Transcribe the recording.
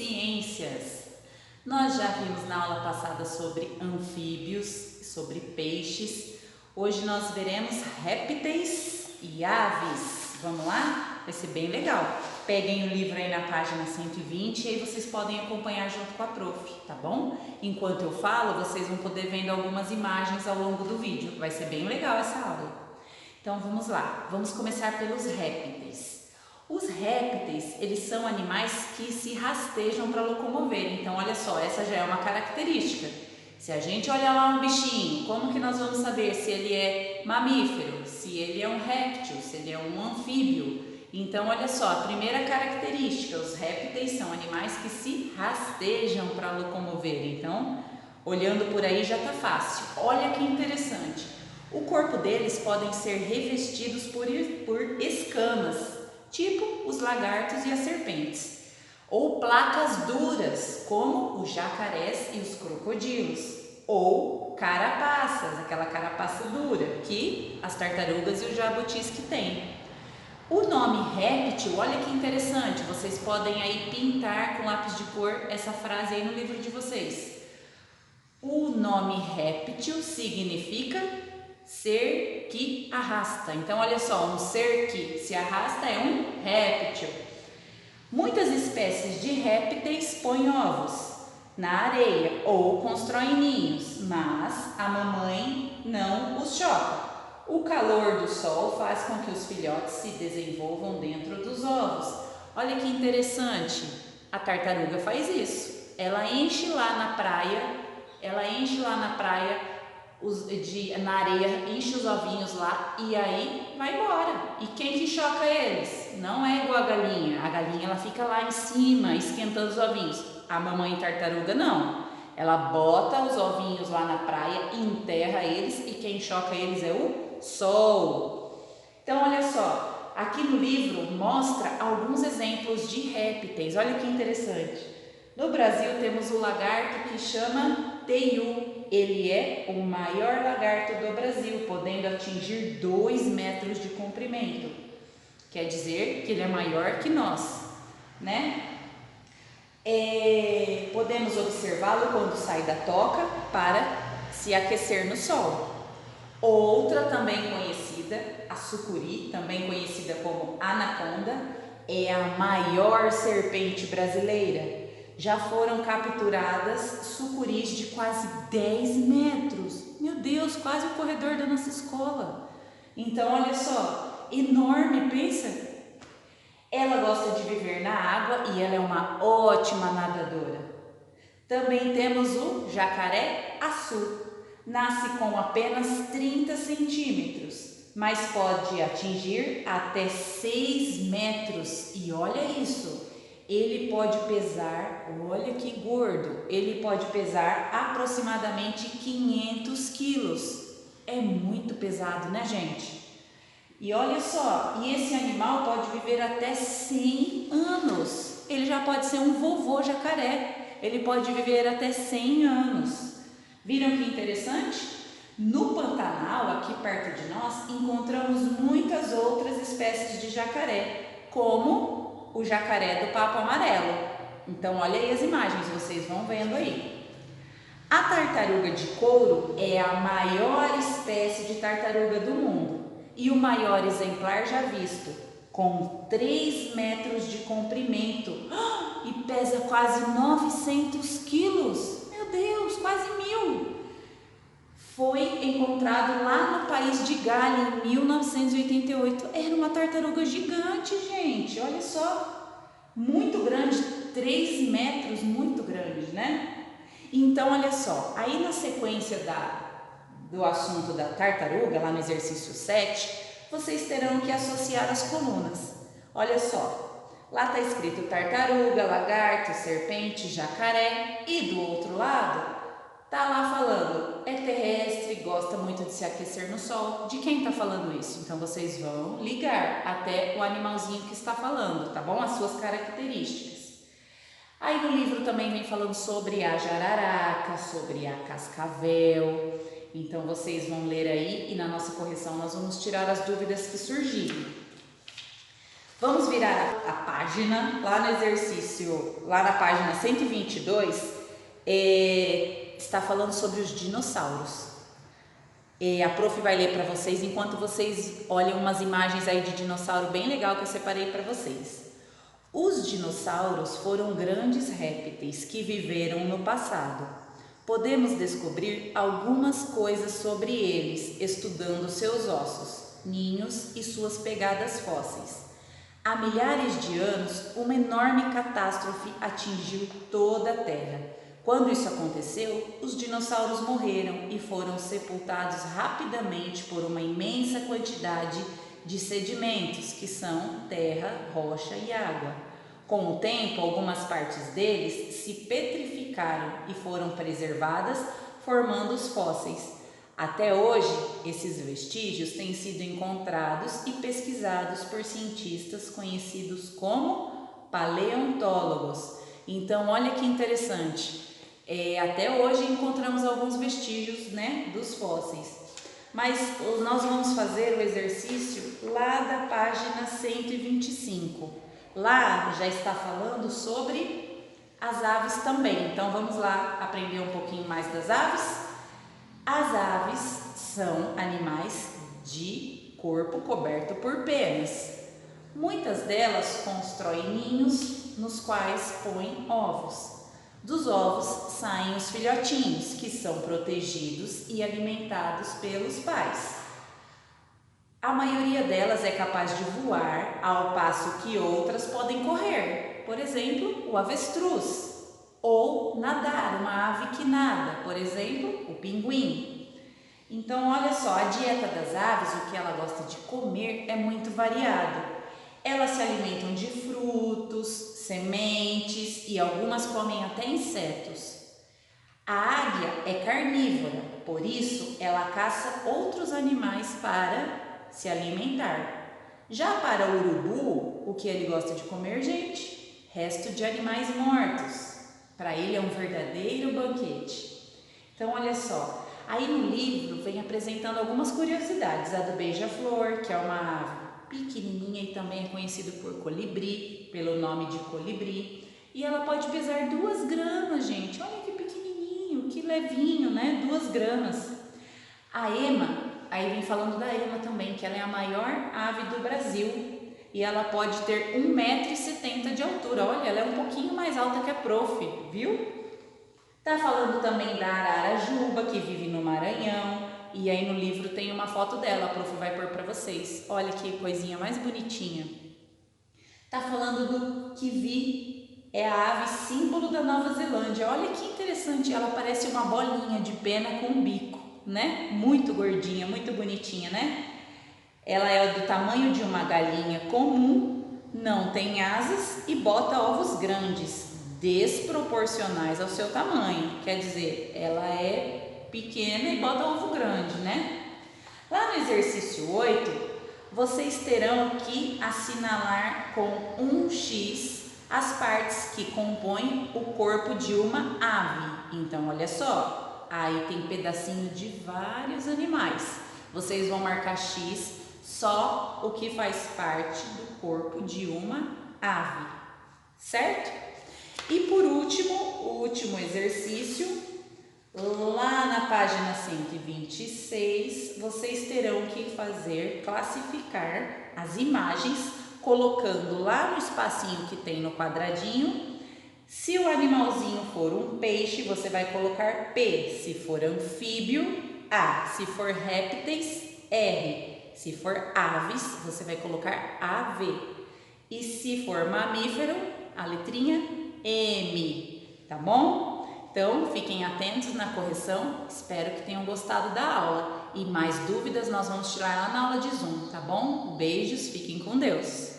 ciências. Nós já vimos na aula passada sobre anfíbios, sobre peixes. Hoje nós veremos répteis e aves. Vamos lá? Vai ser bem legal. Peguem o livro aí na página 120 e aí vocês podem acompanhar junto com a prof, tá bom? Enquanto eu falo, vocês vão poder vendo algumas imagens ao longo do vídeo. Vai ser bem legal essa aula. Então vamos lá. Vamos começar pelos répteis. Os répteis, eles são animais que se rastejam para locomover. Então, olha só, essa já é uma característica. Se a gente olhar lá um bichinho, como que nós vamos saber se ele é mamífero, se ele é um réptil, se ele é um anfíbio? Então, olha só, a primeira característica, os répteis são animais que se rastejam para locomover. Então, olhando por aí já está fácil. Olha que interessante. O corpo deles podem ser revestidos por escamas, tipo os lagartos e as serpentes, ou placas duras, como os jacarés e os crocodilos, ou carapaças, aquela carapaça dura que as tartarugas e os jabutis que têm. O nome réptil, olha que interessante, vocês podem aí pintar com lápis de cor essa frase aí no livro de vocês. O nome réptil significa ser que arrasta. Então, olha só, um ser que se arrasta é um réptil. Muitas espécies de répteis põem ovos na areia ou constroem ninhos, mas a mamãe não os choca. O calor do sol faz com que os filhotes se desenvolvam dentro dos ovos. Olha que interessante, a tartaruga faz isso. Ela enche lá na praia, na areia, enche os ovinhos lá e aí vai embora. E quem que choca eles? Não é igual a galinha ela fica lá em cima esquentando os ovinhos. A mamãe tartaruga não, ela bota os ovinhos lá na praia, enterra eles e quem choca eles é o sol. Então olha só, aqui no livro mostra alguns exemplos de répteis, olha que interessante. No Brasil temos o lagarto que chama teiu. Ele é o maior lagarto do Brasil, podendo atingir 2 metros de comprimento. Quer dizer que ele é maior que nós, né? Podemos observá-lo quando sai da toca para se aquecer no sol. Outra também conhecida, a sucuri, também conhecida como anaconda, é a maior serpente brasileira. Já foram capturadas sucuris de quase 10 metros. Meu Deus, quase o corredor da nossa escola. Então, olha só, enorme, pensa. Ela gosta de viver na água e ela é uma ótima nadadora. Também temos o jacaré-açu. Nasce com apenas 30 centímetros, mas pode atingir até 6 metros. E olha isso. Ele pode pesar, olha que gordo, ele pode pesar aproximadamente 500 quilos. É muito pesado, né, gente? E olha só, e esse animal pode viver até 100 anos. Ele já pode ser um vovô jacaré, ele pode viver até 100 anos. Viram que interessante? No Pantanal, aqui perto de nós, encontramos muitas outras espécies de jacaré, como o jacaré do papo amarelo. Então, olha aí as imagens, vocês vão vendo aí. A tartaruga de couro é a maior espécie de tartaruga do mundo e o maior exemplar já visto, com 3 metros de comprimento e pesa quase 900 quilos. Meu Deus, quase 1000. Foi encontrado lá no país de Galha em 1988. Era uma tartaruga gigante, gente. Olha só. Muito grande, 3 metros, muito grande, né? Então, olha só. Aí na sequência do assunto da tartaruga, lá no exercício 7, vocês terão que associar as colunas. Olha só. Lá está escrito tartaruga, lagarto, serpente, jacaré. E do outro lado tá lá falando, é terrestre, gosta muito de se aquecer no sol. De quem tá falando isso? Então vocês vão ligar até o animalzinho que está falando, tá bom? As suas características. Aí no livro também vem falando sobre a jararaca, sobre a cascavel. Então vocês vão ler aí e na nossa correção nós vamos tirar as dúvidas que surgirem. Vamos virar a página, lá no exercício, lá na página 122, está falando sobre os dinossauros. A prof vai ler para vocês enquanto vocês olham umas imagens aí de dinossauro bem legal que eu separei para vocês. Os dinossauros foram grandes répteis que viveram no passado. Podemos descobrir algumas coisas sobre eles estudando seus ossos, ninhos e suas pegadas fósseis. Há milhares de anos, uma enorme catástrofe atingiu toda a Terra. Quando isso aconteceu, os dinossauros morreram e foram sepultados rapidamente por uma imensa quantidade de sedimentos, que são terra, rocha e água. Com o tempo, algumas partes deles se petrificaram e foram preservadas, formando os fósseis. Até hoje, esses vestígios têm sido encontrados e pesquisados por cientistas conhecidos como paleontólogos. Então, olha que interessante. Até hoje encontramos alguns vestígios, né, dos fósseis. Mas nós vamos fazer o exercício lá da página 125. Lá já está falando sobre as aves também. Então, vamos lá aprender um pouquinho mais das aves? As aves são animais de corpo coberto por penas. Muitas delas constroem ninhos nos quais põem ovos. Dos ovos saem os filhotinhos, que são protegidos e alimentados pelos pais. A maioria delas é capaz de voar, ao passo que outras podem correr. Por exemplo, o avestruz. Ou nadar, uma ave que nada, por exemplo, o pinguim. Então, olha só, a dieta das aves, o que ela gosta de comer é muito variado. Elas se alimentam de frutos, sementes e algumas comem até insetos. A águia é carnívora, por isso ela caça outros animais para se alimentar. Já para o urubu, o que ele gosta de comer, gente? Resto de animais mortos. Para ele é um verdadeiro banquete. Então, olha só, aí no livro vem apresentando algumas curiosidades. A do beija-flor, que é uma ave pequenininha e também é conhecido por colibri, pelo nome de colibri. E ela pode pesar 2 gramas, gente. Olha que pequenininho, que levinho, né? 2 gramas. A ema, aí vem falando da ema também, que ela é a maior ave do Brasil. E ela pode ter 1,70 m de altura. Olha, ela é um pouquinho mais alta que a prof, viu? Tá falando também da ararajuba, que vive no Maranhão. E aí no livro tem uma foto dela, a prof vai pôr para vocês. Olha que coisinha mais bonitinha. Tá falando do kiwi, é a ave símbolo da Nova Zelândia. Olha que interessante, ela parece uma bolinha de pena com um bico, né? Muito gordinha, muito bonitinha, né? Ela é do tamanho de uma galinha comum, não tem asas e bota ovos grandes, desproporcionais ao seu tamanho. Quer dizer, ela é pequena e bota ovo grande, né? Lá no exercício 8, vocês terão que assinalar com um X as partes que compõem o corpo de uma ave. Então, olha só, aí tem pedacinho de vários animais. Vocês vão marcar X só o que faz parte do corpo de uma ave, certo? E por último, o último exercício, lá na página 126, vocês terão que classificar as imagens, colocando lá no espacinho que tem no quadradinho. Se o animalzinho for um peixe, você vai colocar P. Se for anfíbio, A. Se for répteis, R. Se for aves, você vai colocar AV. E se for mamífero, a letrinha M, tá bom? Então, fiquem atentos na correção. Espero que tenham gostado da aula. E mais dúvidas nós vamos tirar lá na aula de Zoom, tá bom? Beijos, fiquem com Deus!